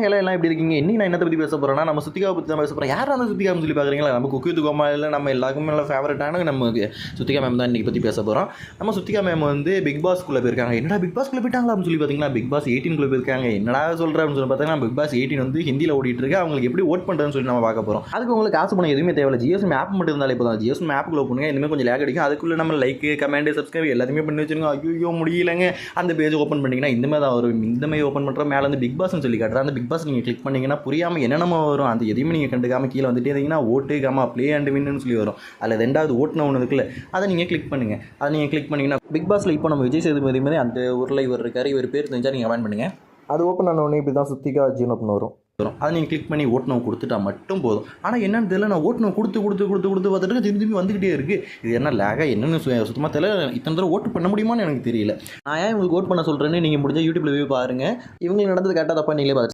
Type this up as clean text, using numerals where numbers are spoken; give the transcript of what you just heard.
Hello எல்லாம் எப்படி இருக்கீங்க? இன்னைக்கு நான் என்னத்தை பற்றி பேச போகிறேன்னா, நம்ம சுத்திகாவை பற்றி தான் பேச போகிறோம். யார் அந்த சுத்திகான்னு சொல்லி பார்க்குறீங்களா? நம்ம குக் வித் கோமாளியில் நம்ம எல்லாருக்குமே நல்ல ஃபேவரட்டான நம்ம சுத்திகா மேம் தான் இன்றைக்கி பற்றி பேச போகிறோம். நம்ம சுத்திகா மேம் வந்து பிக் பாஸ்க்குள்ளே போயிருக்காங்க. என்னடா பிக் பாஸ்க்குள்ளே போயிட்டாங்களா அப்படின்னு சொல்லி பார்த்தீங்கன்னா, பிக் பாஸ் 18 போயிருக்காங்க. என்னடா சொல்கிறேன் அப்படின்னு சொல்லி பார்த்தீங்கன்னா, பிக் பாஸ் 18 வந்து ஹிந்தியில் ஓடிட்டு இருக்கு. அவங்களுக்கு எப்படி ஓட் பண்ணுறதுன்னு சொல்லி நம்ம பார்க்க போகிறோம். அதுக்கு உங்களுக்கு காசு பணம் எதுவுமே தேவையில்லை. ஜிஎஸ் மேப் மட்டும் இருந்தாலே இப்போ தான். ஜிஎஸ் மேப்புக்குள்ளே போனுங்க. இனிமேல் கொஞ்சம் லேக் அடிக்கும். அதுக்குள்ளே நம்ம லைக், கமெண்ட், சப்ஸ்கிரைப் எல்லாத்தையுமே பண்ணி வச்சுருங்க. ஐயோ முடியலைங்க. அந்த பேஜ் ஓப்பன் பண்ணிங்கன்னா இந்த மாதிரி தான் வரும். இந்த மாதிரி ஓப்பன் பண்ணுற மேலே வந்து பிக் பாஸ்ன்னு சொல்லி காட்டுறேன். அந்த பிக் பாஸ் நீங்கள் கிளிக் பண்ணிங்கன்னா புரியாமல் என்னென்னமோ வரும். அந்த எதையுமே நீங்கள் கண்டுக்காமல் கீழே வந்துட்டே இருந்தீங்கன்னா ஓட்டு காமா ப்ளே அண்ட் வின்னு சொல்லி வரும். அதில் ரெண்டாவது ஓட்டுன ஒன்று இருக்குல்ல, அதை நீங்கள் கிளிக் பண்ணுங்கள். அதை நீங்கள் கிளிக் பண்ணிங்கன்னா பிக் பாஸில் இப்போ நம்ம விஜய் சேதுபதி மாதிரி அந்த ஊரில் இவர் இருக்கார். இவர் பேர் தெரிஞ்சால் நீங்கள் கமெண்ட் பண்ணுங்கள். அது ஓப்பன் ஆன உடனே இப்படி தான் சுத்திகா ஜீன் அப்படின்னு வரும். அதை நீங்கள் கிளிக் பண்ணி ஓட்டுனவு கொடுத்துட்டா மட்டும் போதும். ஆனால் என்னென்னு தெரியல, நான் ஓட்டுனவு கொடுத்து பார்த்துட்டு திரும்பி வந்துக்கிட்டே இருக்குது. இது என்ன லேகாக என்னென்னு சுத்தமாக தெரியல. இத்தனை தடவை ஓட்டு பண்ண முடியுமான்னு எனக்கு தெரியல. நான் ஏன் உங்களுக்கு ஓட் பண்ண சொல்கிறேன்னு நீங்கள் முடிஞ்சால் யூடியூப்பில் போய் பாருங்கள். இவங்களுக்கு நடந்தது கேட்டால் தப்பா நீங்களே பார்த்து